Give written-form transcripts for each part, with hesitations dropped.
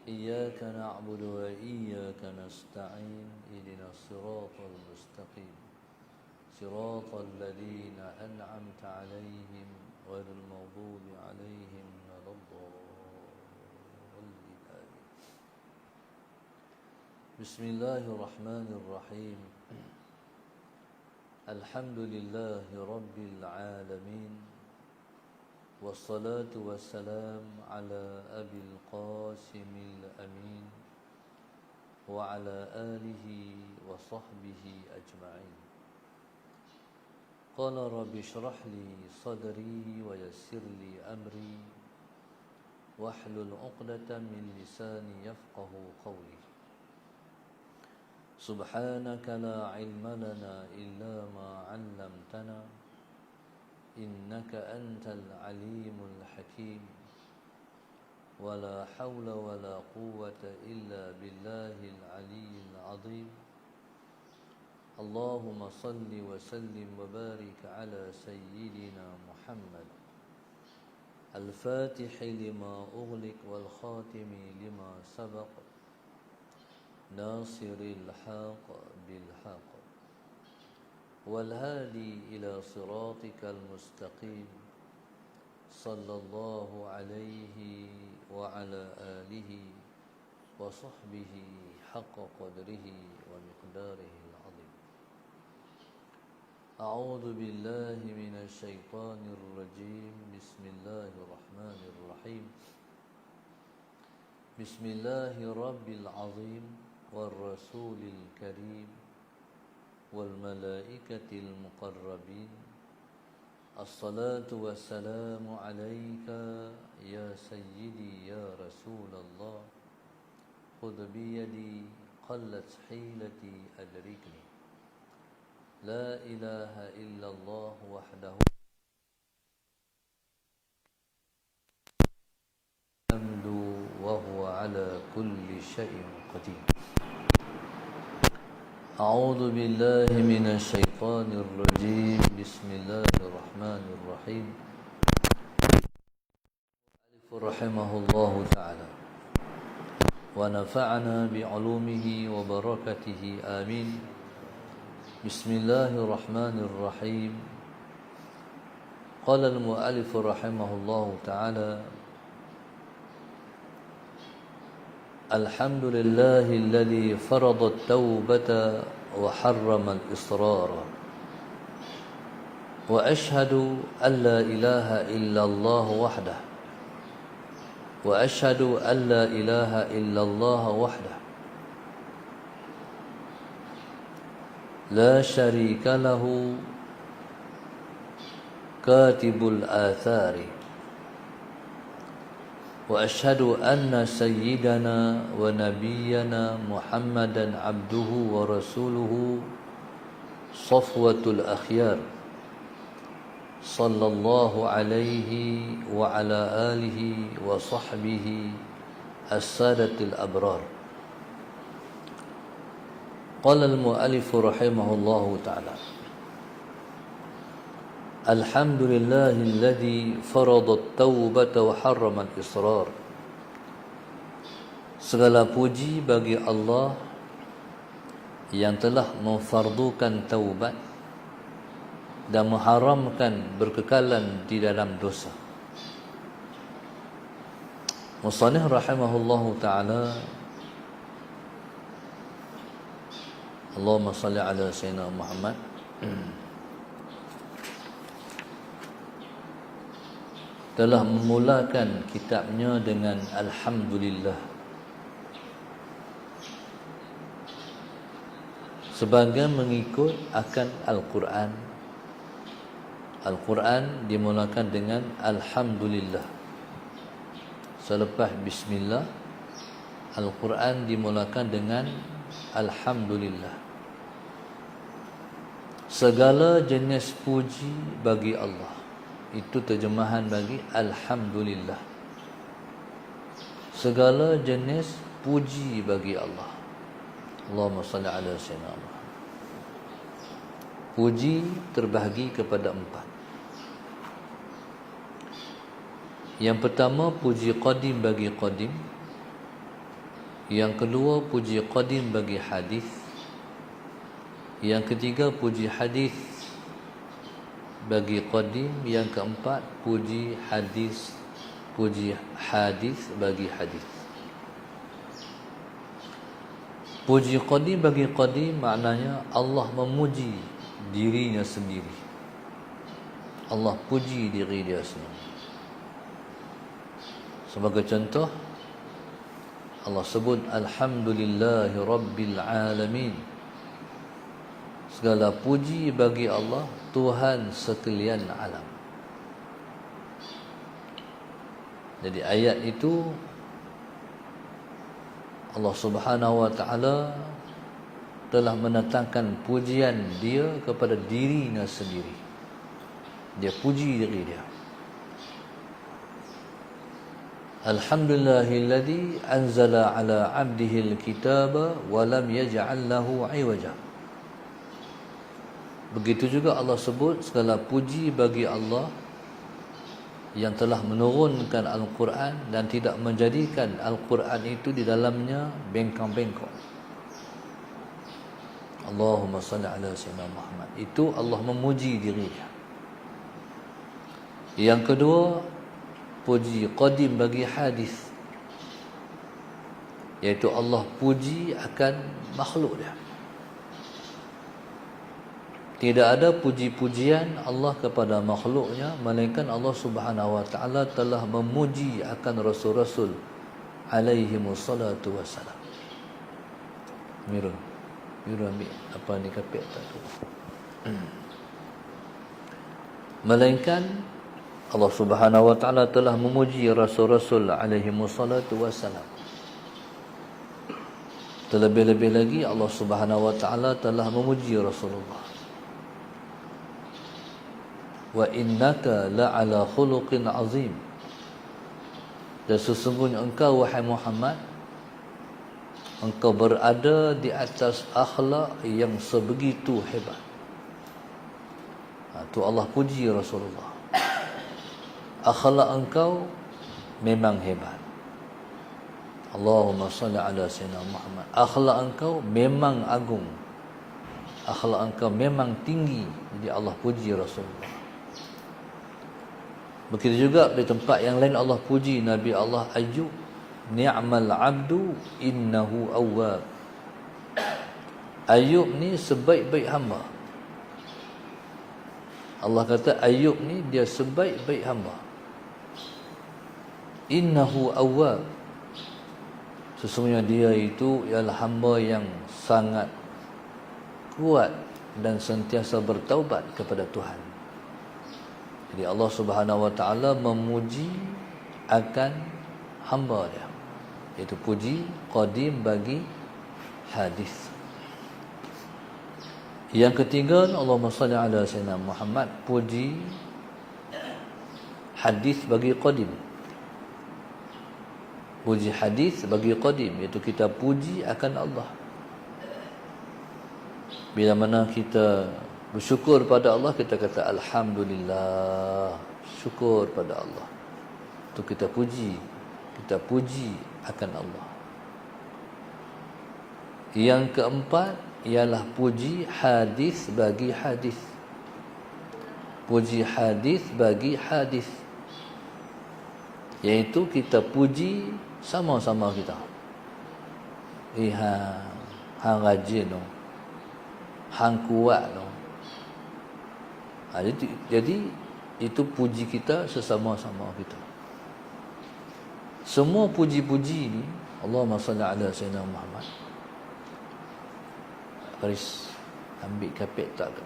إياك نعبد وإياك نستعين اهدنا الصراط المستقيم صراط الذين أنعمت عليهم غير المغضوب عليهم ولا الضالين. بسم الله الرحمن الرحيم. الحمد لله رب العالمين، والصلاة والسلام على أبي القاسم الأمين وعلى آله وصحبه أجمعين. قال رب اشرح لي صدري ويسر لي أمري واحلل عقدة من لساني يفقه قولي. سبحانك لا علم لنا إلا ما علمتنا إنك أنت العليم الحكيم. ولا حول ولا قوة إلا بالله العلي العظيم. اللهم صل وسلم وبارك على سيدنا محمد الفاتح لما أغلق والخاتم لما سبق ناصر الحق بالحق والهادي إلى صراطك المستقيم صلى الله عليه وعلى آله وصحبه حق قدره ومقداره العظيم. أعوذ بالله من الشيطان الرجيم. بسم الله الرحمن الرحيم. بسم الله رب العظيم والرسول الكريم والملائكة المقربين. الصلاة والسلام عليك يا سيدي يا رسول الله. خذ بيدي قلت حيلتي أدركني. لا إله إلا الله وحده الحمد وهو على كل شيء قدير. أعوذ بالله من الشيطان الرجيم. بسم الله الرحمن الرحيم. رحمه الله تعالى ونفعنا بعلومه وبركته آمين. بسم الله الرحمن الرحيم. قال المؤلف رحمه الله تعالى: الحمد لله الذي فرض التوبة وحرم الإصرار، وأشهد أن لا إله إلا الله وحده، وأشهد أن لا إله إلا الله وحده لا شريك له كاتب الآثار، وأشهد أن سيدنا ونبينا محمدا عبده ورسوله صفوة الأخيار صلى الله عليه وعلى آله وصحبه السادة الأبرار. قال المؤلف رحمه الله تعالى: الحمد لله الذي فرض التوبة وحرم الإصرار. Segala puji bagi Allah yang telah memfardukan taubat dan mengharamkan berkekalan di dalam dosa. Musannif rahimahullahu ta'ala, Allahumma salli ala sayyidina Muhammad, telah memulakan kitabnya dengan Alhamdulillah sebagai mengikut akan Al-Quran. Al-Quran dimulakan dengan Alhamdulillah. Selepas Bismillah, Al-Quran dimulakan dengan Alhamdulillah. Segala jenis puji bagi Allah. Itu terjemahan bagi Alhamdulillah. Segala jenis puji bagi Allah. Allahumma salli ala sayyidina Muhammad. Puji terbahagi kepada 4. Yang pertama, puji qadim bagi qadim. Yang kedua, puji qadim bagi hadis. Yang ketiga, puji hadis bagi qadim. Yang keempat, puji hadis bagi hadis. Puji qadim bagi qadim maknanya Allah memuji dirinya sendiri. Allah puji diri dia sendiri. Sebagai contoh, Allah sebut Alhamdulillahi Rabbil Alamin. Segala puji bagi Allah, Tuhan sekalian alam. Jadi ayat itu Allah Subhanahu wa taala telah mendatangkan pujian dia kepada dirinya sendiri. Dia puji diri dia. Alhamdulillahilladzi anzala ala 'abdihi al-kitaba wa lam yaj'al lahu 'iwaja. Begitu juga Allah sebut segala puji bagi Allah yang telah menurunkan Al-Quran dan tidak menjadikan Al-Quran itu di dalamnya bengkok-bengkok. Allahumma salli ala sayyidina Muhammad. Itu Allah memuji dirinya. Yang kedua, puji qadim bagi hadis, iaitu Allah puji akan makhluk dia. Tidak ada puji-pujian Allah kepada makhluknya, melainkan Allah Subhanahu wa taala telah memuji akan rasul-rasul alaihi wassalatu wassalam. Miru ambil apa ni kapek tak tu. Melainkan Allah Subhanahu wa taala telah memuji rasul-rasul alaihi wassalatu wassalam. Terlebih-lebih lagi Allah Subhanahu wa taala telah memuji Rasulullah. Wa innaka la'ala khuluqin azim. Dan sesungguhnya engkau wahai Muhammad, engkau berada di atas akhlak yang sebegitu hebat. Tu Allah puji Rasulullah. Akhlak engkau memang hebat. Allahumma salli ala sayyidina Muhammad. Akhlak engkau memang agung. Akhlak engkau memang tinggi. Jadi Allah puji Rasulullah. Begitu juga di tempat yang lain Allah puji Nabi Allah Ayyub. Ni'mal abdu innahu awwab. Ayyub ni sebaik-baik hamba. Allah kata Ayyub ni dia sebaik-baik hamba. Innahu awwab. Sesungguhnya dia itu ialah hamba yang sangat kuat dan sentiasa bertaubat kepada Tuhan. Jadi Allah Subhanahu wa taala memuji akan hamba dia, iaitu puji qadim bagi hadis. Yang ketiga, Allahumma salli ala sayyidina Muhammad, puji hadis bagi qadim. Puji hadis bagi qadim, iaitu kita puji akan Allah. Bila mana kita bersyukur pada Allah, kita kata Alhamdulillah, syukur pada Allah. Itu kita puji akan Allah. Yang keempat ialah puji hadis bagi hadis. Puji hadis bagi hadis, iaitu kita puji sama-sama kita. Hang rajin no. Hang kuat no. Jadi itu puji kita sesama-sama kita. Semua puji-puji ni, Allahumma salli ala sayyidina Muhammad. Faris ambil kapek tak tu.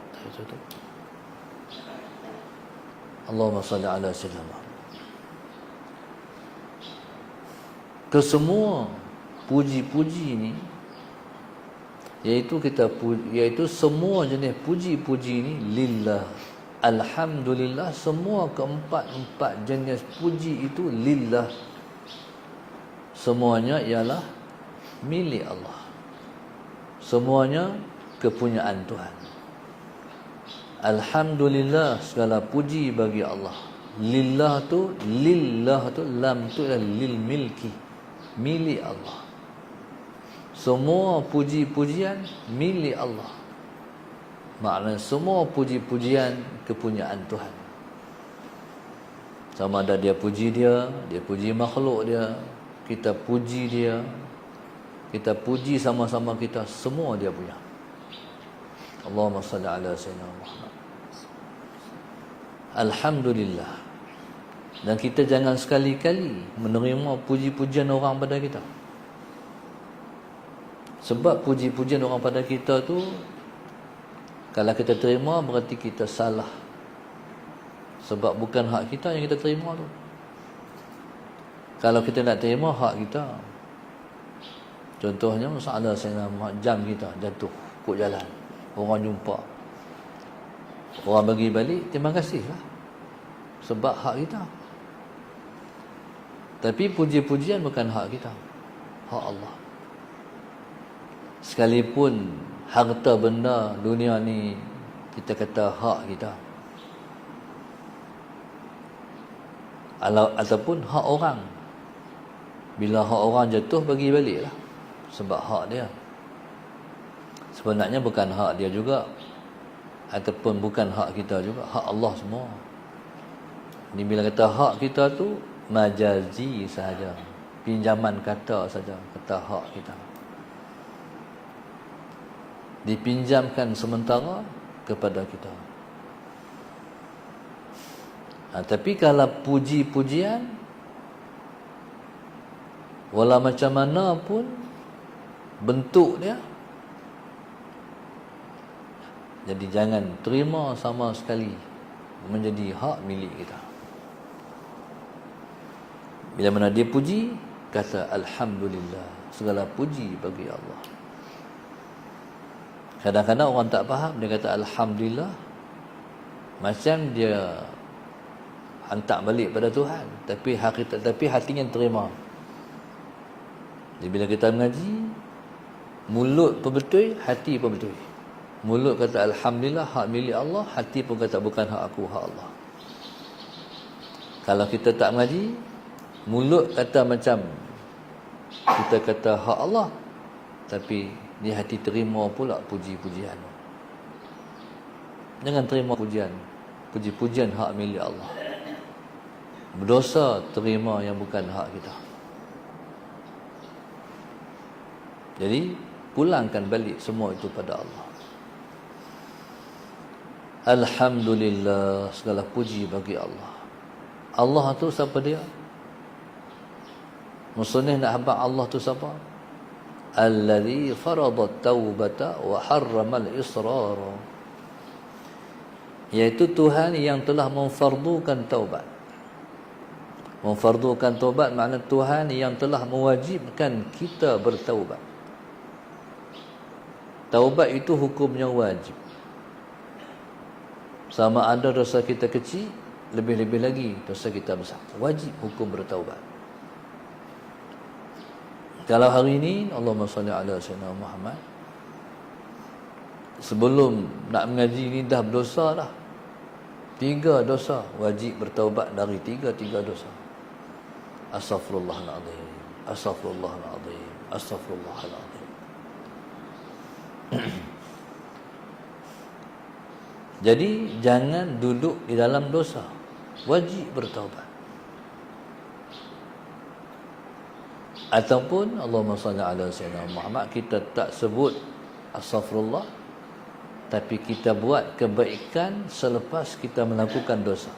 Allahumma salli ala sayyidina Muhammad. Kesemua puji-puji ni, iaitu semua jenis puji-puji ni lillah. Alhamdulillah, semua keempat jenis puji itu lillah. Semuanya ialah milik Allah. Semuanya kepunyaan Tuhan. Alhamdulillah, segala puji bagi Allah. Lillah tu lam tu ialah lil milki, milik Allah. semua puji-pujian milik Allah. Maknanya semua puji-pujian kepunyaan Tuhan. Sama ada dia puji dia puji makhluk dia, kita puji dia, kita puji sama-sama kita, semua dia punya. Allahumma salli ala sayyidina Muhammad. Alhamdulillah. Dan kita jangan sekali-kali menerima puji-pujian orang pada kita. Sebab puji-pujian orang pada kita tu, kalau kita terima berarti kita salah. Sebab bukan hak kita yang kita terima tu. Kalau kita nak terima hak kita, contohnya masalah jam kita jatuh kod jalan, orang jumpa, orang bagi balik, terima kasih lah, sebab hak kita. Tapi puji-pujian bukan hak kita, hak Allah. Sekalipun harta benda dunia ni kita kata hak kita, ataupun hak orang, bila hak orang jatuh bagi balik lah, sebab hak dia. Sebenarnya bukan hak dia juga, ataupun bukan hak kita juga, hak Allah semua. Ni bila kata hak kita tu majazi sahaja, pinjaman kata saja, kata hak kita dipinjamkan sementara kepada kita. Tapi kalau puji-pujian, walau macam mana pun bentuk dia, jadi jangan terima sama sekali menjadi hak milik kita. Bila mana dia puji, kata alhamdulillah, segala puji bagi Allah. Kadang-kadang orang tak faham, dia kata alhamdulillah macam dia hantar balik pada Tuhan, tapi hatinya terima. Jadi bila kita mengaji, mulut pun betul, hati pun betul. Mulut kata alhamdulillah, hak milik Allah, hati pun kata bukan hak aku, hak Allah. Kalau kita tak mengaji, mulut kata macam kita kata hak Allah, tapi di hati terima pula puji-pujian. Jangan terima puji-pujian hak milik Allah. Berdosa terima yang bukan hak kita. Jadi pulangkan balik semua itu pada Allah. Alhamdulillah, segala puji bagi Allah. Allah tu siapa dia? Musannif nak habaq Allah tu siapa? Allazi farada taubata wa harrama al-israr. Iaitu Tuhan yang telah memfardukan taubat. Memfardukan taubat makna Tuhan yang telah mewajibkan kita bertaubat. Taubat itu hukumnya wajib. Sama ada dosa kita kecil, lebih-lebih lagi dosa kita besar, wajib hukum bertaubat. Kalau hari ini Allahumma salli ala sayyidina Muhammad, sebelum nak mengaji ni dah berdosa dah, 3 dosa, wajib bertaubat dari 3 dosa. Astaghfirullahaladzim, astaghfirullahaladzim, astaghfirullahaladzim. Jadi jangan duduk di dalam dosa, wajib bertaubat. Ataupun Allahumma salli ala sayyidina Muhammad, kita tak sebut astaghfirullah, tapi kita buat kebaikan selepas kita melakukan dosa.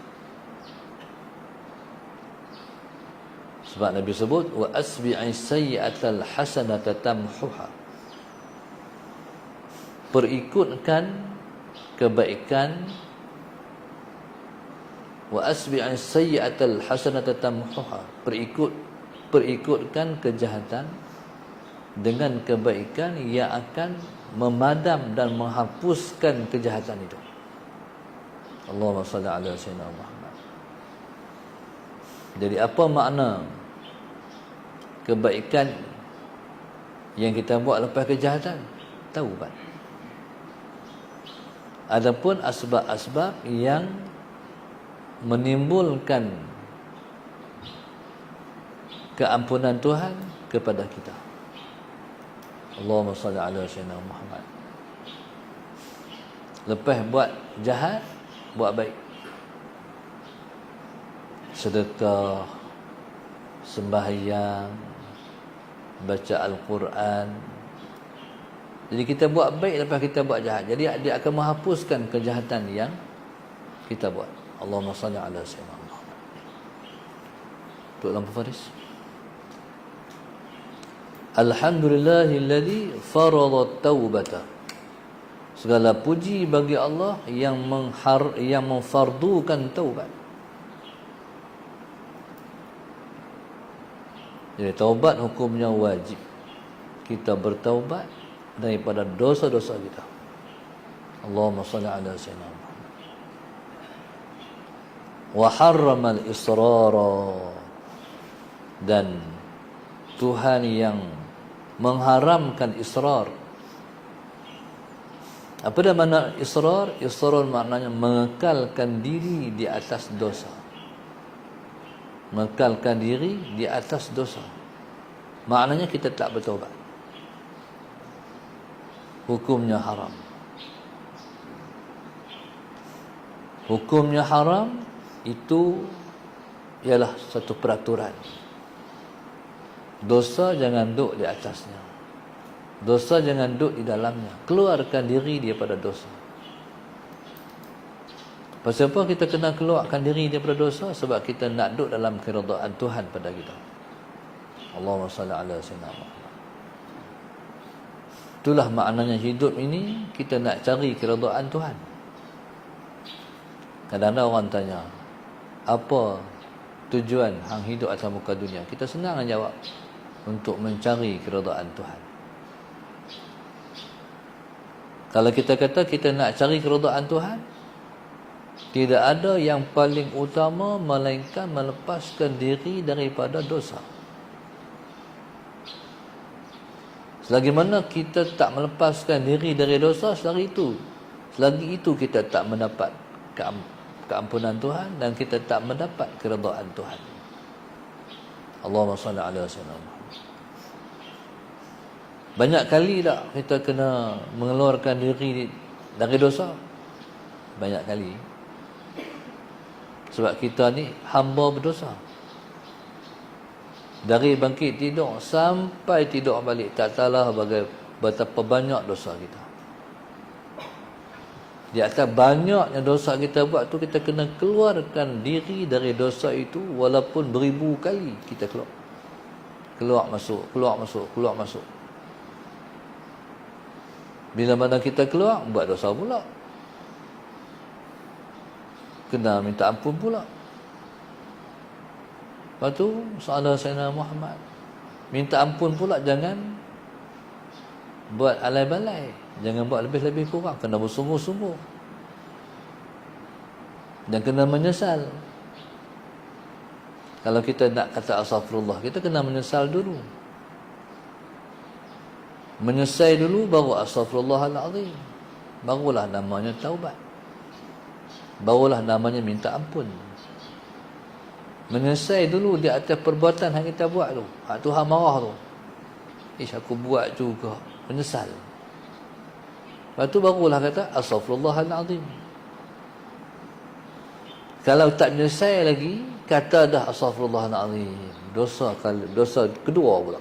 Sebab Nabi sebut wa asbi'is sayyi'atal hasanata tamhuha. Perikutkan kebaikan, wa asbi'is sayyi'atal hasanata tamhuha, perikutkan kejahatan dengan kebaikan yang akan memadam dan menghapuskan kejahatan itu. Allahumma salli ala sayyidina Muhammad. Jadi apa makna kebaikan yang kita buat lepas kejahatan? Taubat. Adapun asbab-asbab yang menimbulkan keampunan Tuhan kepada kita. Allahumma salli ala sayyidina Muhammad. Lepas buat jahat, buat baik. Sedekah, sembahyang, baca Al-Quran. Jadi kita buat baik, lepas kita buat jahat. Jadi dia akan menghapuskan kejahatan yang kita buat. Allahumma salli ala sayyidina Muhammad. Tuk lampu Faris. Alhamdulillahilladzi farada taubata. Segala puji bagi Allah yang memfardukan taubat. Jadi taubat hukumnya wajib. Kita bertaubat daripada dosa-dosa kita. Allahumma salli ala sayyidina Muhammad. Wa harrama al-israra. Dan Tuhan yang mengharamkan israr. Apa dah makna israr? Israr maknanya mengekalkan diri di atas dosa. Mengekalkan diri di atas dosa. Maknanya kita tak bertaubat. Hukumnya haram. Hukumnya haram itu ialah satu peraturan. Dosa jangan duduk di atasnya. Dosa jangan duduk di dalamnya. Keluarkan diri daripada dosa. Pasal apa kita kena keluarkan diri daripada dosa? Sebab kita nak duduk dalam keridaan Tuhan pada kita. Allahumma salli ala sayyidina Muhammad. Itulah maknanya hidup ini, kita nak cari keridaan Tuhan. Kadang-kadang orang tanya, apa tujuan hang hidup atas muka dunia? Kita senang jawab, untuk mencari keridaan Tuhan. Kalau kita kata kita nak cari keridaan Tuhan, tidak ada yang paling utama melainkan melepaskan diri daripada dosa. Selagi mana kita tak melepaskan diri dari dosa, selagi itu kita tak mendapat keampunan Tuhan dan kita tak mendapat keridaan Tuhan. Allahumma salli ala sayyidina Muhammad. Banyak kali tak kita kena mengeluarkan diri dari dosa? Banyak kali. Sebab kita ni hamba berdosa. Dari bangkit tidur sampai tidur balik, tak tahulah betapa banyak dosa kita. Di atas banyaknya dosa kita buat tu, kita kena keluarkan diri dari dosa itu walaupun beribu kali kita keluar. Keluar masuk, keluar masuk, keluar masuk. Bila mana kita keluar, buat dosa pula. Kena minta ampun pula. Lepas tu, salah Sayyidina Muhammad. Minta ampun pula, jangan buat alai-balai. Jangan buat lebih-lebih kurang. Kena bersungguh-sungguh. Dan kena menyesal. Kalau kita nak kata astagfirullah, kita kena menyesal dulu. Menyesal dulu, baru astaghfirullahalazim. Barulah namanya taubat. Barulah namanya minta ampun. Menyesal dulu di atas perbuatan yang kita buat tu. Hak Tuhan marah tu. Aku buat juga. Menyesal. Lepas tu barulah kata astaghfirullahalazim. Kalau tak menyesal lagi, kata dah astaghfirullahalazim. Dosa kedua pula.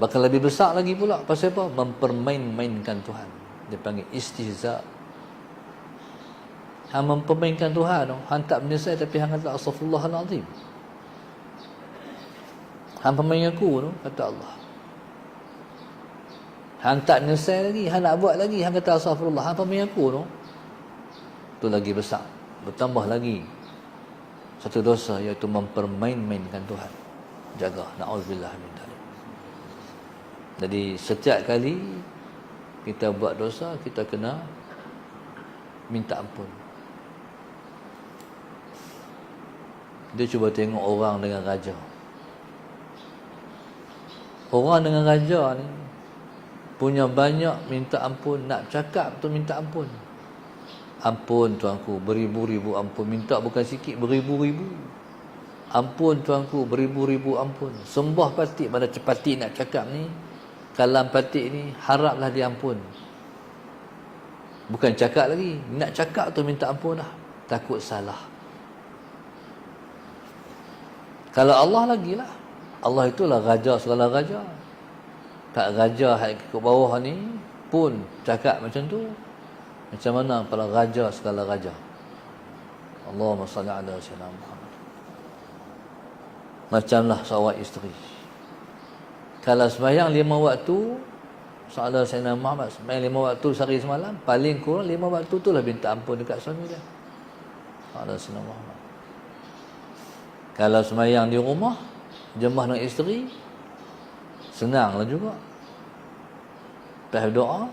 Bahkan lebih besar lagi pula. Pasal apa? Mempermain-mainkan Tuhan. Dia panggil istihza. Hang mempermainkan Tuhan. Hang tak menyesal tapi hang kata astaghfirullahalazim. Hang pemain aku tu, kata Allah. Hang tak menyesal lagi, hang nak buat lagi, hang kata astaghfirullah. Hang pemain aku tu. Tu lagi besar. Bertambah lagi satu dosa, iaitu mempermain-mainkan Tuhan. Jaga. Na'udzubillah min dzalik. Jadi setiap kali kita buat dosa, kita kena minta ampun. Dia cuba tengok orang dengan raja. Orang dengan raja ni punya banyak minta ampun, nak cakap tu minta ampun. Ampun tuanku, beribu-ribu ampun. Minta bukan sikit, beribu-ribu. Ampun tuanku, beribu-ribu ampun. Sembah pati, mana cepati nak cakap ni, kalam patik ni haraplah diampun. Bukan cakap lagi, nak cakap tu minta ampun dah, takut salah. Kalau Allah lagilah, Allah itulah raja segala raja. Tak raja kat bawah ni pun cakap macam tu, macam mana para raja segala raja. Allahumma salli ala sayyidina Muhammad. Macamlah seorang isteri, kalau sembahyang 5 waktu, soalan Sayyidina Muhammad sembahyang 5 waktu sehari semalam, paling kurang 5 waktu tu lah minta ampun dekat suami dia. Soalan Sayyidina Muhammad. Kalau sembahyang di rumah, jemaah dengan isteri, senanglah juga. Lepas doa,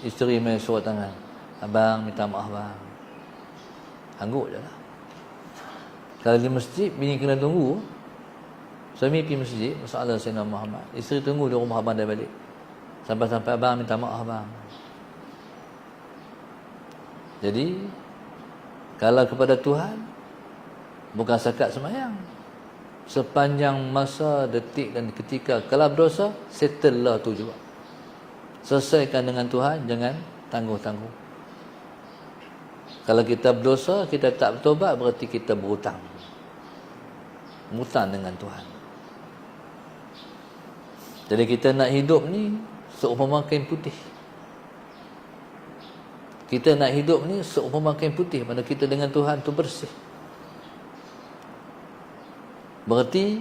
isteri main surat tangan, abang minta maaf bang, angguk je lah. Kalau di masjid, bini kena tunggu. Suami pergi masjid, masalah Sayyidina Muhammad, isteri tunggu di rumah abang dah balik, sampai-sampai abang minta maaf bang. Jadi kalau kepada Tuhan, bukan sekat sembahyang, sepanjang masa, detik dan ketika. Kalau berdosa, settle lah tu juga, selesaikan dengan Tuhan, jangan tangguh-tangguh. Kalau kita berdosa, kita tak bertobat, berarti kita berhutang dengan Tuhan. Jadi kita nak hidup ni seumpama kain putih. Kita nak hidup ni seumpama kain putih, mana kita dengan Tuhan tu bersih. Berarti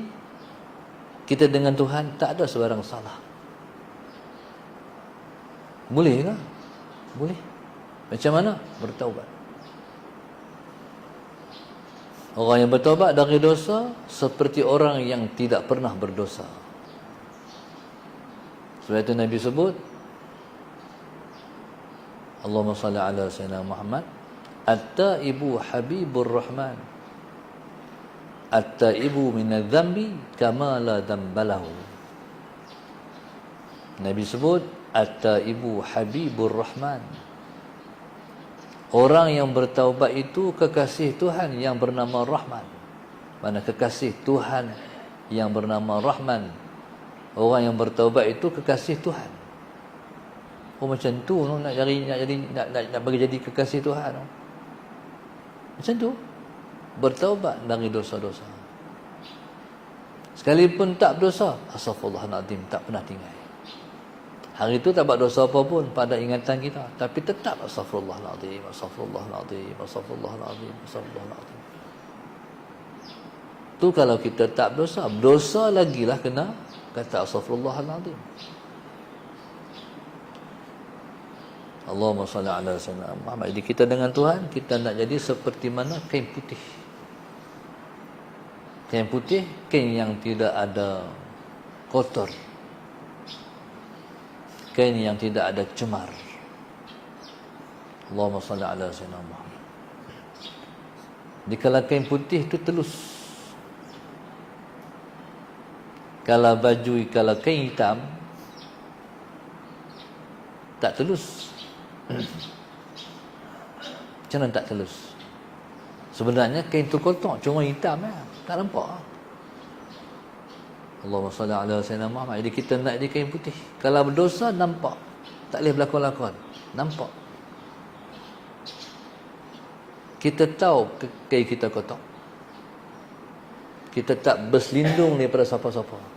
kita dengan Tuhan tak ada sebarang salah. Boleh ke? Boleh. Macam mana? Bertaubat. Orang yang bertaubat dari dosa seperti orang yang tidak pernah berdosa. Sebab itu Nabi sebut, Allahumma salli ala sayyidina Muhammad, at-taibu habibur rahman, at-taibu minadz-dzambi kama la dzambalahu. Nabi sebut, at-taibu habibur rahman, orang yang bertaubat itu kekasih Tuhan yang bernama Rahman. Mana kekasih Tuhan yang bernama Rahman. Orang yang bertaubat itu kekasih Tuhan. Oh macam tu nak bagi jadi kekasih Tuhan. Macam tu. Bertaubat dari dosa-dosa. Sekalipun tak berdosa, astaghfirullahaladzim, tak pernah tinggal. Hari itu tak buat dosa apa pun pada ingatan kita, tapi tetap astaghfirullahaladzim, astaghfirullahaladzim, astaghfirullahaladzim, astaghfirullahaladzim. Tu kalau kita tak berdosa, berdosa lagilah kena kata astaghfirullahaladzim. Allahumma salli ala sayyidina Muhammad. Jadi kita dengan Tuhan, kita nak jadi seperti mana kain putih. Kain putih, kain yang tidak ada kotor, kain yang tidak ada cemar. Allahumma salli ala sayyidina Muhammad. Dikala kain putih itu telus. Kalau baju, kalau kain hitam tak telus. Macam mana tak telus? Sebenarnya kain tu kotor, cuma hitam ya, tak nampak. Allahumma salli ala sayyidina Muhammad. Jadi kita nak jadi kain putih. Kalau berdosa nampak, tak boleh berlakon-lakon, nampak. Kita tahu kain kita kotor. Kita tak berselindung daripada siapa-siapa.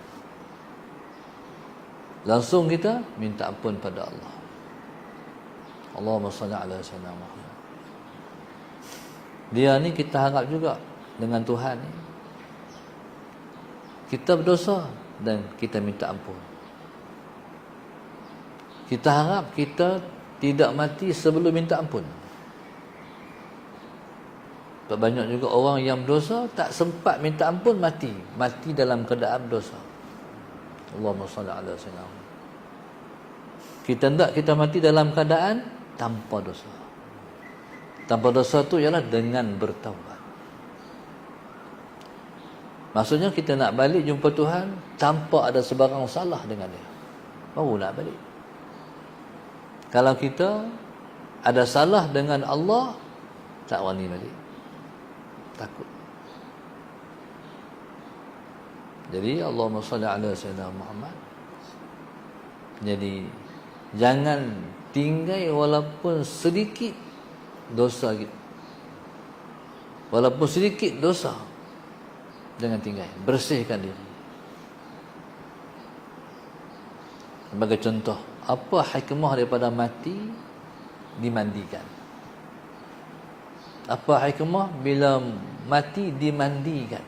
Langsung kita minta ampun pada Allah. Allahumma salli ala sayyidina Muhammad. Dia ni kita harap juga dengan Tuhan ni, kita berdosa dan kita minta ampun. Kita harap kita tidak mati sebelum minta ampun. Sebab banyak juga orang yang berdosa tak sempat minta ampun, mati dalam keadaan berdosa. Allahumma salli ala sayyidina Muhammad. Kita hendak kita mati dalam keadaan tanpa dosa. Tanpa dosa tu ialah dengan bertaubat. Maksudnya kita nak balik jumpa Tuhan tanpa ada sebarang salah dengan dia, baru nak balik. Kalau kita ada salah dengan Allah, tak wani balik, takut. Jadi Allahumma salli ala sayyidina Muhammad. Jadi jangan tinggal walaupun sedikit dosa gitu. Walaupun sedikit dosa, jangan tinggal. Bersihkan diri. Sebagai contoh, apa hikmah daripada mati dimandikan? Apa hikmah bila mati dimandikan?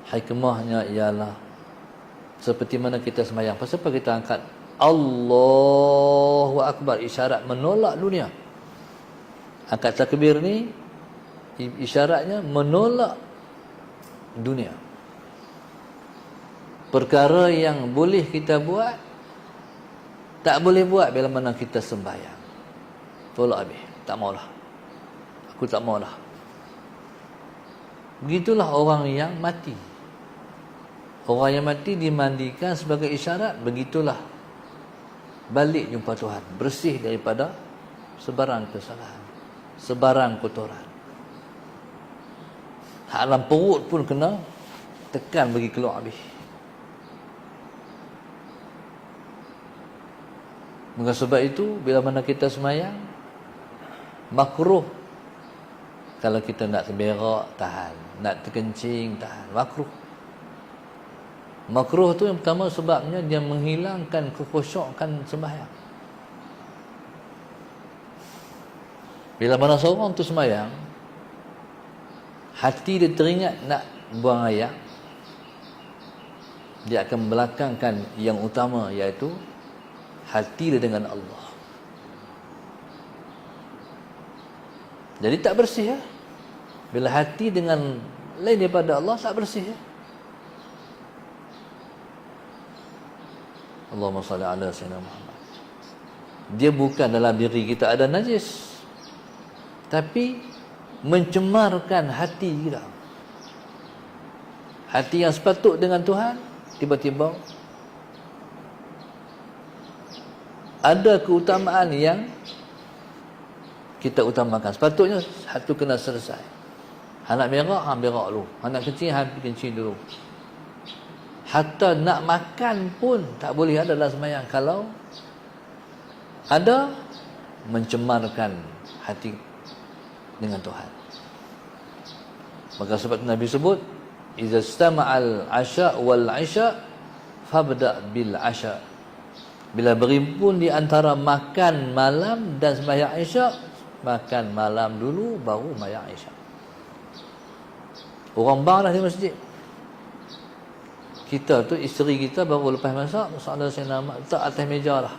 Hikmahnya ialah seperti mana kita sembahyang. Pasal apa kita angkat Allahu Akbar, isyarat menolak dunia. Angkat takbir ni isyaratnya menolak dunia. Perkara yang boleh kita buat, tak boleh buat bila mana kita sembahyang. Tolak habis. Tak maulah. Aku tak maulah. Begitulah orang yang mati. Orang yang mati dimandikan sebagai isyarat. Begitulah balik jumpa Tuhan. Bersih daripada sebarang kesalahan, sebarang kotoran. Dalam perut pun kena tekan bagi keluar habis. Maka sebab itu bila mana kita semayang, makruh kalau kita nak terberak tahan, nak terkencing tahan, makruh. Makruh tu yang pertama sebabnya dia menghilangkan kekhusyukan sembahyang. Bila mana seorang tu sembahyang, hati dia teringat nak buang air, dia akan belakangkan yang utama, iaitu hati dia dengan Allah. Jadi tak bersih ya. Bila hati dengan lain daripada Allah tak bersih ya. Allahumma salli ala sayyidina Muhammad. Dia bukan dalam diri kita ada najis, tapi mencemarkan hati kita. Hati yang sepatut dengan Tuhan, tiba-tiba ada keutamaan yang kita utamakan. Sepatutnya satu kena selesai. Anak berak, berak dulu. Anak kencing, kencing dulu. Hatta nak makan pun tak boleh ada dalam sembahyang kalau ada mencemarkan hati dengan Tuhan. Maka sebab Nabi sebut, "Idza istama'al 'asha wal 'isha fabda' bil 'asha." Bila berimpun di antara makan malam dan sembahyang Isyak, makan malam dulu baru sembahyang Isyak. Orang bang dah di masjid. Kita tu, isteri kita baru lepas masak, masalah saya nak letak atas meja lah.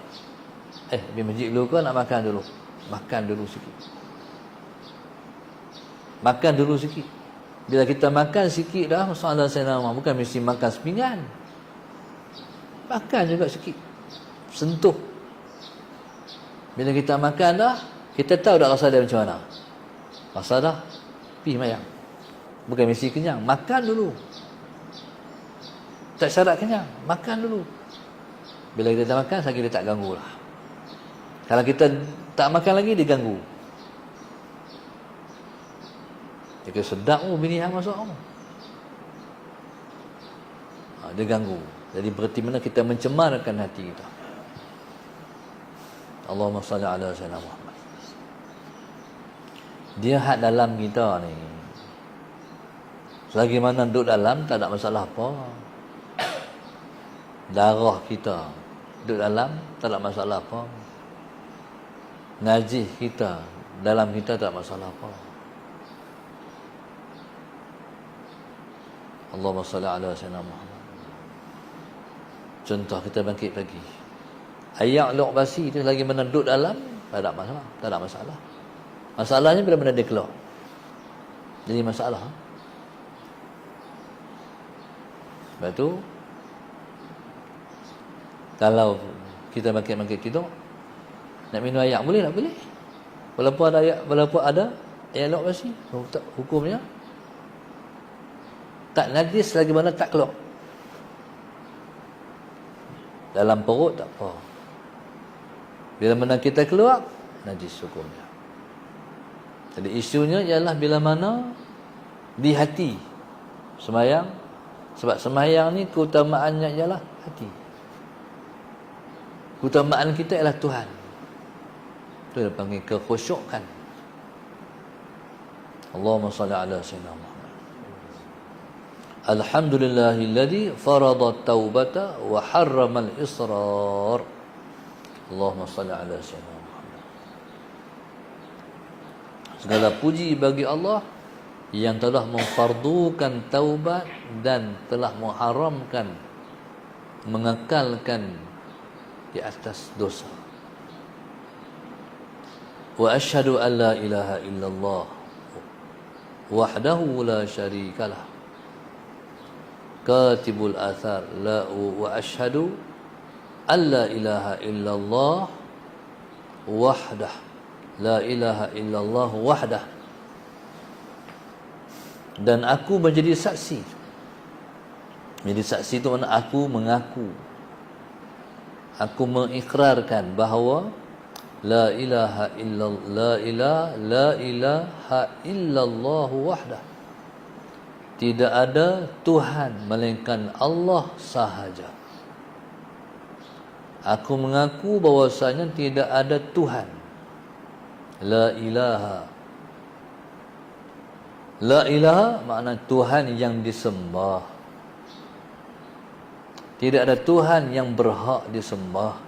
Pergi masjid dulu ke nak makan dulu? Makan dulu sikit. Makan dulu sikit. Bila kita makan sikit dah, masalah saya nak, bukan mesti makan sepinggan. Makan juga sikit. Sentuh. Bila kita makan dah, kita tahu dah rasa dia macam mana. Rasa dah, pergi mayang. Bukan mesti kenyang. Makan dulu. Tak syarat kenyang, makan dulu. Bila kita tak makan, sakit dia tak ganggu lah. Kalau kita tak makan lagi, dia ganggu. Dia sedap, bini hang masuk. Dia ganggu. Jadi berarti mana kita mencemarkan hati kita. Allahumma salli ala sayyidina Muhammad. Dia hak dalam kita ni. Selagi mana duduk dalam, tak ada masalah apa. Darah kita duduk dalam, tak ada masalah apa. Najis kita dalam kita, tak ada masalah apa. Allahumma salli ala sayyidina Muhammad. Contoh kita bangkit pagi, ayak lok basi tu lagi mana duduk dalam, tak ada masalah. Tak ada masalah. Masalahnya bila mana dia keluar, jadi masalah. Sebab tu kalau kita bangkit-bangkit tidur, nak minum air boleh tak? Boleh. Walaupun ada air lauk basi, hukumnya tak najis lagi mana tak keluar. Dalam perut tak apa. Bila mana kita keluar, najis hukumnya. Jadi isunya ialah bila mana di hati sembahyang. Sebab sembahyang ni keutamaannya ialah hati. keutamaan kita ialah Tuhan. Itu dia panggil kekhusyukan. Allahumma salli ala sayyidina Muhammad. Alhamdulillahilladzi farada taubata wa harrama al-israr. Allahumma salli ala sayyidina Muhammad. Segala puji bagi Allah yang telah memfardukan taubat dan telah mengharamkan, mengekalkan di atas dosa. Wa asyhadu an la ilaha illallah wahdahu la syarikalah katibul athar la wa asyhadu an la ilaha illallah wahdah la ilaha illallah wahdah, dan aku menjadi saksi. Jadi saksi itu makna aku mengaku, aku mengikrarkan bahawa la ilaha illallah, la ilaha illallah wahdah, tidak ada Tuhan melainkan Allah sahaja. Aku mengaku bahawasanya tidak ada Tuhan. La ilaha, la ilaha makna Tuhan yang disembah. Tidak ada Tuhan yang berhak disembah.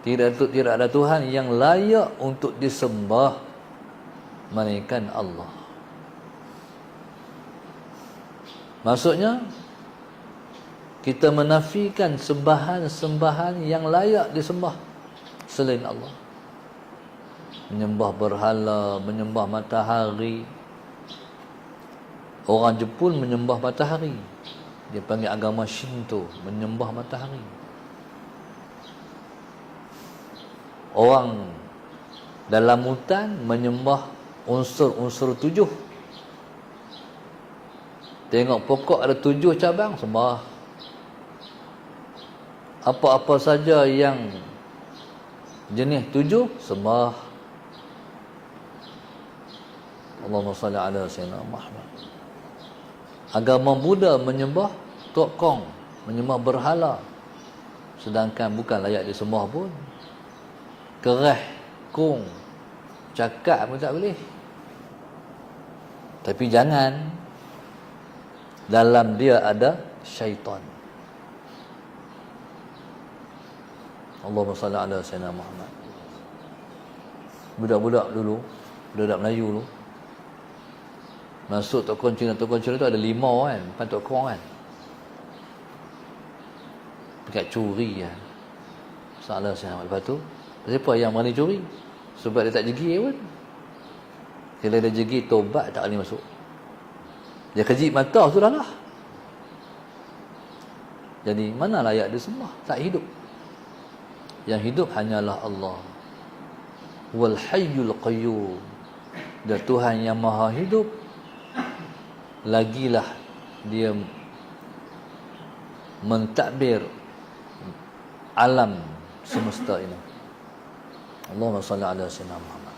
Tidak ada Tuhan yang layak untuk disembah melainkan Allah. Maksudnya kita menafikan sembahan-sembahan yang layak disembah selain Allah. Menyembah berhala, menyembah matahari. Orang Jepun menyembah matahari. Dia panggil agama Shinto, menyembah matahari. Orang dalam hutan menyembah unsur-unsur 7. Tengok pokok ada 7 cabang, sembah. Apa-apa saja yang jenis 7, sembah. Allahumma salli ala sayyidina Muhammad. Agama Buddha menyembah Tok Kong, menyembah berhala, sedangkan bukan layak disembah pun. Kerah, kong, cakap pun tak boleh. Tapi jangan, dalam dia ada syaitan. Allahumma salli ala sayyidina Muhammad. Budak-budak dulu, budak Melayu dulu, masuk tokong Cina tu ada 5 kan, depan tokong kan. Dekat curi kan. Salah saya. Lepas tu, siapa yang berani curi? Sebab dia tak jegi pun. Kalau dia jegi, tobat tak boleh masuk. Dia kejip mata, sudahlah. Jadi, mana layak dia sembah? Tak hidup. Yang hidup hanyalah Allah. Wal hayyul qayyum. Dia Tuhan yang maha hidup. Lagilah dia mentadbir alam semesta ini. Allahumma salli ala sayyidina Muhammad.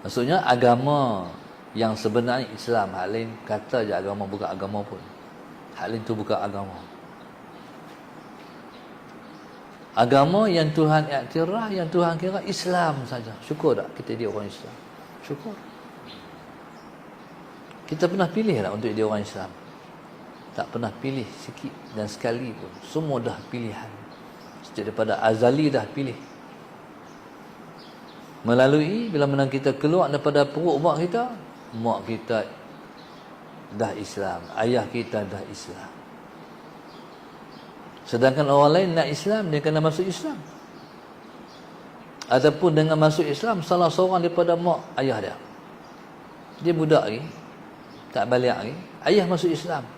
Maksudnya agama yang sebenarnya Islam. Hal lain kata je agama, bukan agama pun. Hal lain tu bukan agama. Agama yang Tuhan iktiraf, yang Tuhan kira Islam saja. Syukur tak kita dia orang Islam? Syukur. Kita pernah pilih tak untuk dia orang Islam? Tak pernah pilih sikit dan sekali pun. Semua dah pilihan. Sejak daripada azali dah pilih. Melalui bila mana kita keluar daripada perut mak kita dah Islam, ayah kita dah Islam. Sedangkan orang lain nak Islam, dia kena masuk Islam. Ataupun dengan masuk Islam, salah seorang daripada mak ayah dia, dia budak lagi, tak balik lagi, ayah masuk Islam,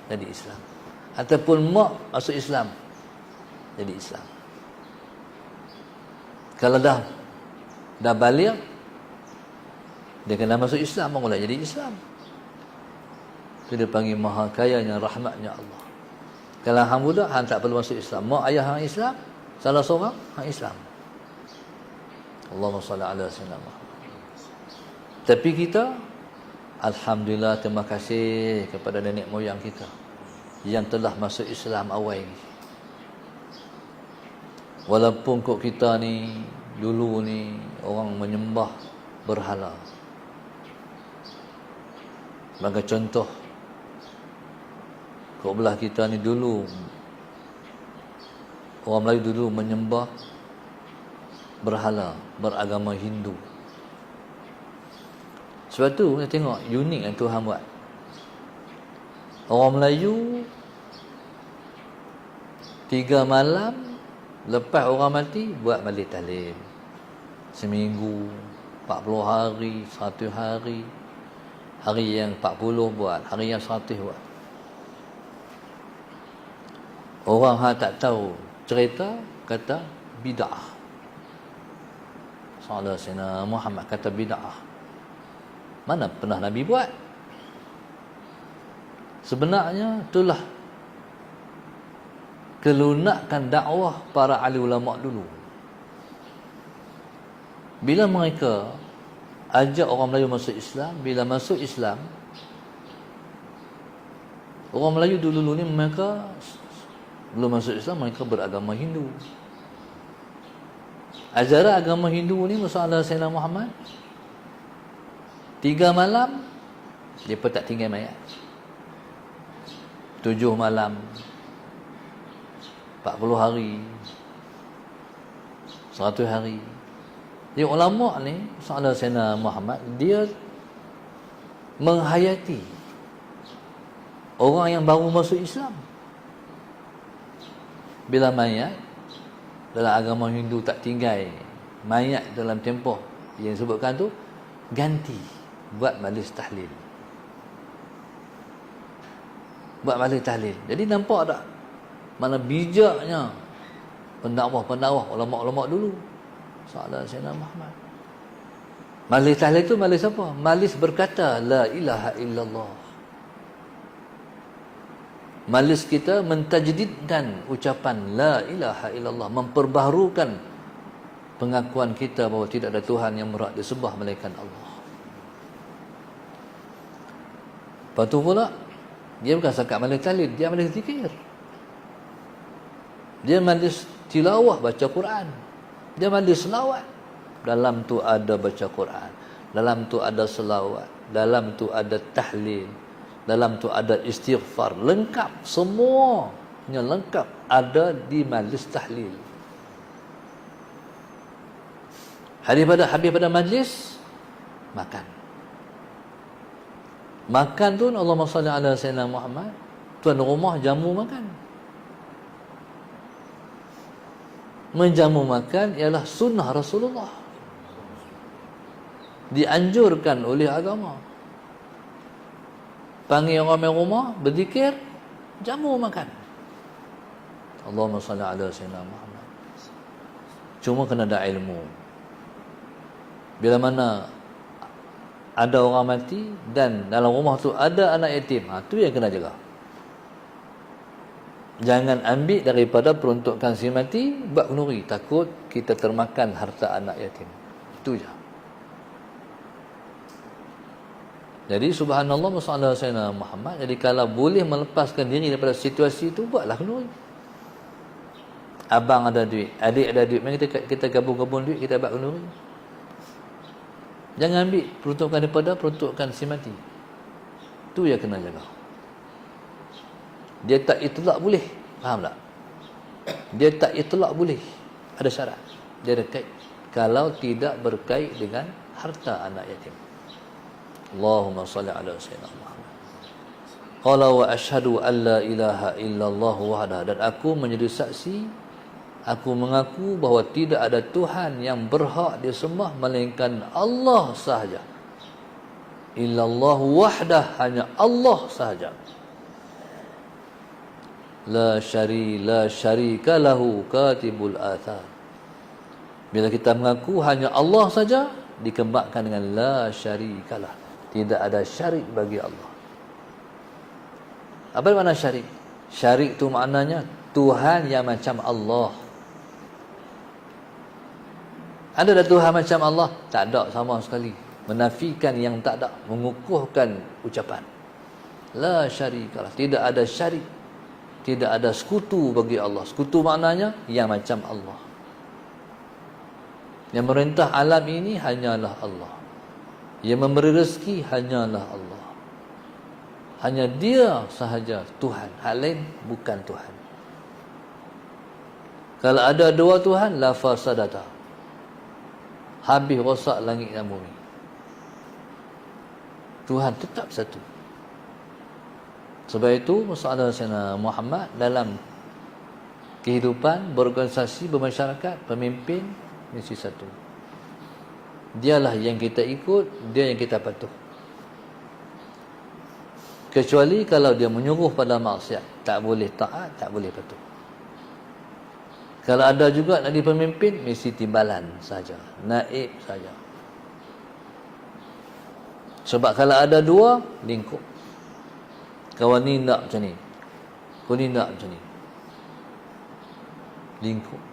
jadi Islam. Ataupun mak masuk Islam, jadi Islam. Kalau dah balik, dia kena masuk Islam, barulah jadi Islam. Itu dia panggil maha kayanya rahmatnya Allah. Kalau hang budak, hang tak perlu masuk Islam. Mak ayah hang Islam, salah seorang hang Islam. Allahumma salli ala sayyidina Muhammad. Tapi kita, alhamdulillah, terima kasih kepada nenek moyang kita yang telah masuk Islam awal ini. Walaupun kok kita ni dulu ni orang menyembah berhala. Sebagai contoh, kok belah kita ni dulu orang Melayu dulu menyembah berhala, beragama Hindu. Sebab tu kita tengok unik yang Tuhan buat. Orang Melayu 3 malam lepas orang mati buat majlis tahlil. Seminggu, 40 hari, 100 hari. Hari yang 40 buat, hari yang 100 buat. Orang tak tahu cerita kata bid'ah. Sallallahu alaihi wasallam Muhammad kata bid'ah. Mana pernah Nabi buat? Sebenarnya itulah kelunakan dakwah para ahli ulama dulu. Bila mereka ajak orang Melayu masuk Islam, bila masuk Islam, orang Melayu dulu ni mereka belum masuk Islam, mereka beragama Hindu. Ajaran agama Hindu ni masalah Sayyidina Muhammad 3 malam mereka tak tinggal mayat, 7 malam, 40 hari, 100 hari. Jadi ulama ni masalah Sayyidina Muhammad, dia menghayati orang yang baru masuk Islam. Bila mayat dalam agama Hindu tak tinggal mayat dalam tempoh yang disebutkan tu, ganti buat majlis tahlil. Buat majlis tahlil. Jadi nampak tak mana bijaknya pendakwah-pendakwah ulama-ulama dulu. Salah Sayyidina Muhammad. Majlis tahlil tu majlis apa? Majlis berkata la ilaha illallah. Majlis kita mentajdidkan ucapan la ilaha illallah, memperbaharukan pengakuan kita bahawa tidak ada Tuhan yang berhak disembah melainkan Allah. Lepas tu pula dia bukan sekat majlis tahlil, dia majlis zikir. Dia majlis tilawah baca Quran. Dia majlis selawat. Dalam tu ada baca Quran, dalam tu ada selawat, dalam tu ada tahlil, dalam tu ada istighfar, lengkap, semuanya lengkap ada di majlis tahlil. Habis pada majlis makan. Makan tu Allahumma salli ala sayyidina Muhammad, tuan rumah jamu makan. Menjamu makan ialah sunnah Rasulullah, dianjurkan oleh agama. Panggil orang main rumah, berzikir, jamu makan. Allahumma salli ala sayyidina Muhammad. Cuma kena ada ilmu. Bila mana ada orang mati dan dalam rumah tu ada anak yatim, tu yang kena jaga. Jangan ambil daripada peruntukan si mati buat kenduri, takut kita termakan harta anak yatim. Itu je. Jadi subhanallah masalah Sayyidina Muhammad. Jadi kalau boleh melepaskan diri daripada situasi itu, buatlah kenduri. Abang ada duit, adik ada duit, mari kita gabung-gabung duit, kita buat kenduri. Jangan ambil peruntukan daripada peruntukan si mati. Itu yang kena jaga. Dia tak itlak boleh, faham tak? Dia tak itlak boleh, ada syarat. Dia ada kait. Kalau tidak berkait dengan harta anak yatim. Allahumma salli ala sayyidina Muhammad. Qala wa asyhadu an la ilaha illallah wahdahu, dan aku menjadi saksi, aku mengaku bahawa tidak ada Tuhan yang berhak disembah melainkan Allah sahaja. Illallah wahdah, hanya Allah sahaja. La syarika lahu katibul athar. Bila kita mengaku hanya Allah saja, dikembangkan dengan la syarikalah, tidak ada syarik bagi Allah. Apa makna syarik? Syarik tu maknanya Tuhan yang macam Allah. Ada dah Tuhan macam Allah? Tak ada sama sekali. Menafikan yang tak ada, mengukuhkan ucapan la syarikalah, tidak ada syarik, tidak ada sekutu bagi Allah. Sekutu maknanya yang macam Allah. Yang merintah alam ini hanyalah Allah. Yang memberi rezeki hanyalah Allah. Hanya Dia sahaja Tuhan. Hal lain bukan Tuhan. Kalau ada dua Tuhan, la fasadata. Habis rosak langit dan bumi. Tuhan tetap satu. Sebab itu masalah Sayyidina Muhammad dalam kehidupan, berorganisasi, bermasyarakat, pemimpin mesti satu. Dialah yang kita ikut, dia yang kita patuh. Kecuali kalau dia menyuruh pada maksiat, tak boleh taat, tak boleh patuh. Kalau ada juga nak jadi pemimpin, mesti timbalan saja, naib saja. Sebab kalau ada dua, lingkup. Kawan ni nak macam ni, kau ni nak macam ni, lingkup.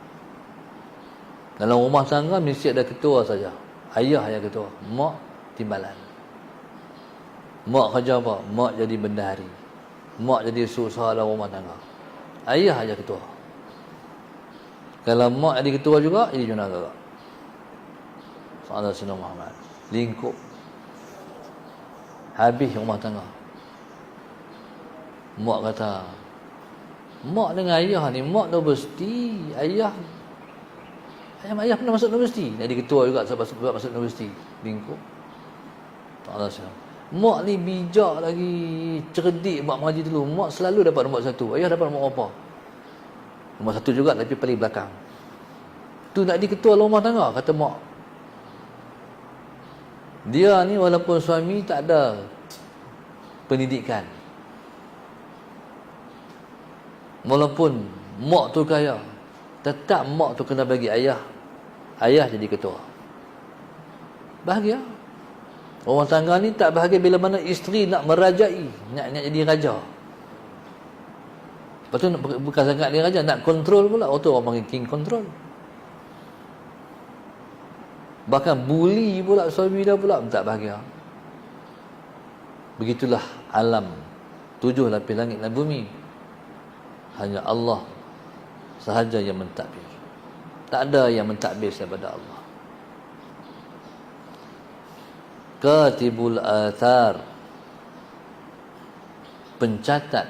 Dalam rumah tangga mesti ada ketua saja. Ayah yang ketua, mak timbalan. Mak kerja apa? Mak jadi bendahari. Mak jadi usaha dalam rumah tangga. Ayah aja ketua. Kalau mak jadi ketua juga, jadi junagara. Sallallahu alaihi Muhammad. Lingkup. Habis rumah tangga. Mak kata, mak dengan ayah ni, mak universiti, ayah pernah masuk universiti, jadi ketua juga sebab masuk universiti. Lingkup. Allah SWT. Mak ni bijak lagi, cerdik buat mengaji dulu. Mak selalu dapat nombor 1. Ayah dapat nombor apa? Nombor 1 juga tapi paling belakang. Tu nak jadi ketua rumah tangga, kata mak. Dia ni walaupun suami tak ada pendidikan, walaupun mak tu kaya, tetap mak tu kena bagi ayah jadi ketua. Bahagia. Rumah tangga ni tak bahagia bila mana isteri nak merajai, nak jadi raja. Lepas tu bukan sangat dia raja, nak kontrol pula. Tu orang panggil king control. Bahkan bully pula suami dia pula, tak bahagia. Begitulah alam 7 lapis langit dan bumi. Hanya Allah sahaja yang mentadbir. Tak ada yang mentadbir daripada Allah. Katibul athar, pencatat.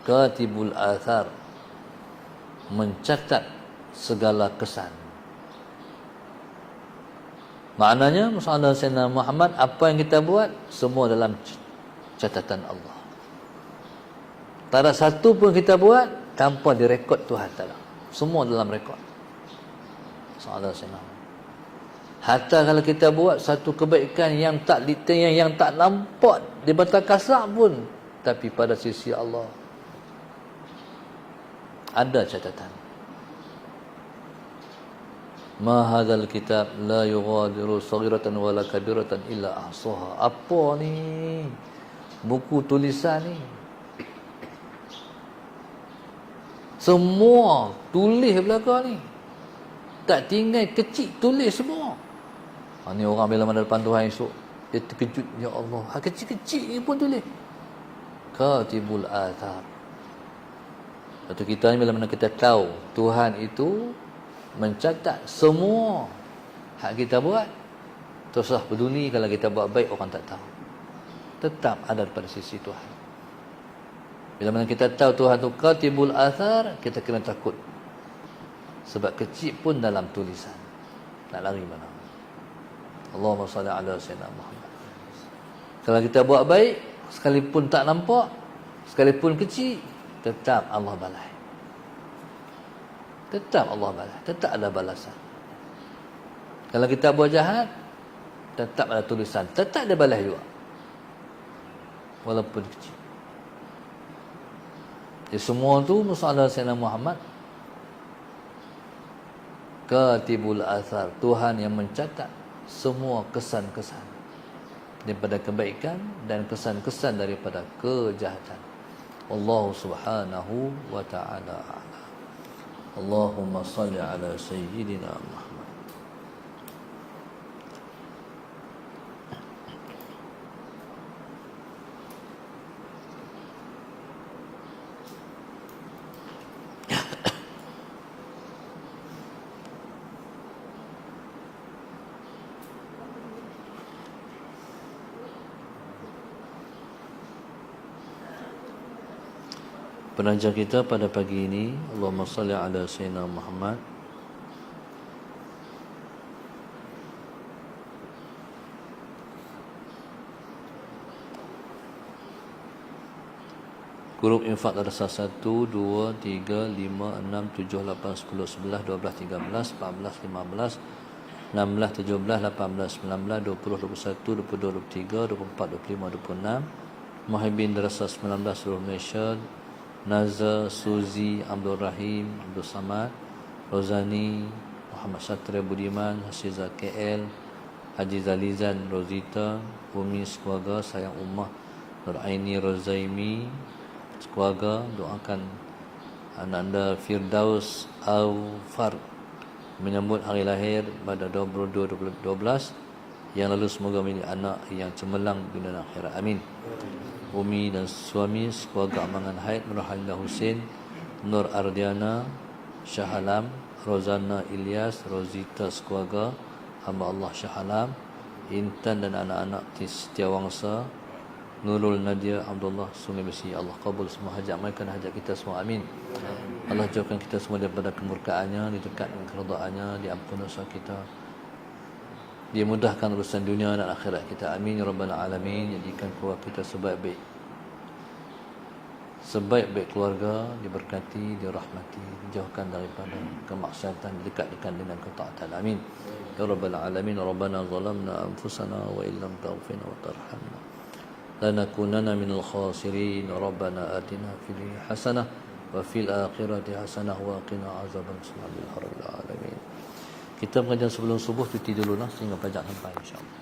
Katibul athar, mencatat segala kesan. Maknanya masalah Sayyidina Muhammad, apa yang kita buat semua dalam catatan Allah. Tak ada satu pun kita buat tanpa direkod Tuhan Taala. Semua dalam rekod. Masalah Sayyidina Muhammad. Hatta kalau kita buat satu kebaikan yang tak nampak di mata kasar pun, tapi pada sisi Allah ada catatan. Ma hadzal kitab la yughadiru saghiratan wala kabiratan illa ahsaha. Apa ni? Buku tulisan ni. Semua tulis belakang ni. Tak tinggal kecil, tulis semua. Ni orang bila mana depan Tuhan esok, dia terkejut, ya Allah, kecil-kecil ni pun tulis. Katibul athar. Lepas kita ni bila mana kita tahu Tuhan itu mencatat semua hak kita buat, teruslah peduli kalau kita buat baik orang tak tahu. Tetap ada pada sisi Tuhan. Bila mana kita tahu Tuhan tu katibul athar, kita kena takut. Sebab kecil pun dalam tulisan. Nak lari mana? Allahumma salli ala sayyidina Muhammad. Kalau kita buat baik, sekalipun tak nampak, sekalipun kecil, tetap Allah balai. Tetap Allah balai. Tetap ada balasan. Kalau kita buat jahat, tetap ada tulisan. Tetap ada balai juga. Walaupun kecil. Jadi semua tu masalah Sayyidina Muhammad. Katibul athar, Tuhan yang mencatat semua kesan-kesan daripada kebaikan dan kesan-kesan daripada kejahatan. Allah subhanahu wa ta'ala a'lam. Allahumma salli ala sayyidina Muhammad. Penaja kita pada pagi ini, Allahumma salli ala Sayyidina Muhammad. Grup infak darasah 1, 2, 3, 5, 6, 7, 8, 10, 11, 12, 13, 14, 15, 16, 17, 18, 19, 20, 21, 22, 23, 24, 25, 26. Muhibbin darasah 19 seluruh Malaysia, Naza, Suzi, Abdul Rahim, Abdul Samad, Rozani, Muhammad Satria Budiman, Hasiza KL, Haji Zalizan, Rosita, Umi Sekeluarga, Sayang Ummah, Nur Aini Rozaimi Sekeluarga, doakan Ananda Firdaus Aufar menyambut hari lahir pada 22/12 yang lalu, semoga menjadi anak yang cemerlang dunia dan akhirat. Amin. Umi dan suami sekeluarga Amangan Haid, Nur Halilah Hussein, Nur Ardiana, Shah Alam, Rozana Ilyas, Rosita sekeluarga, hamba Allah Shah Alam, Intan dan anak-anak Setiawangsa, Nurul Nadia Abdullah Sungai Besi. Allah kabul semua hajat mereka dan hajat kita semua. Amin. Allah jauhkan kita semua daripada kemurkaannya, didekatkan keredaannya, diampuni dosa kita, dia mudahkan urusan dunia dan akhirat kita. Amin ya rabbal alamin. Jadikan keluarga kita sebaik-baik keluarga, diberkati, dirahmati, dijauhkan daripada kemaksiatan, didekatkan dengan ketaatan. Amin ya rabbal alamin. Rabbana zalamna anfusana wa illam taghfir wa tarhamna lanakunanna minal khasirin. Rabbana atina fid dunya hasanah wa fil akhirati hasanah wa qina azaban nar. Alamin. Kita pengajian sebelum subuh cuti dulu lah sehingga pajak sampai, insya-Allah.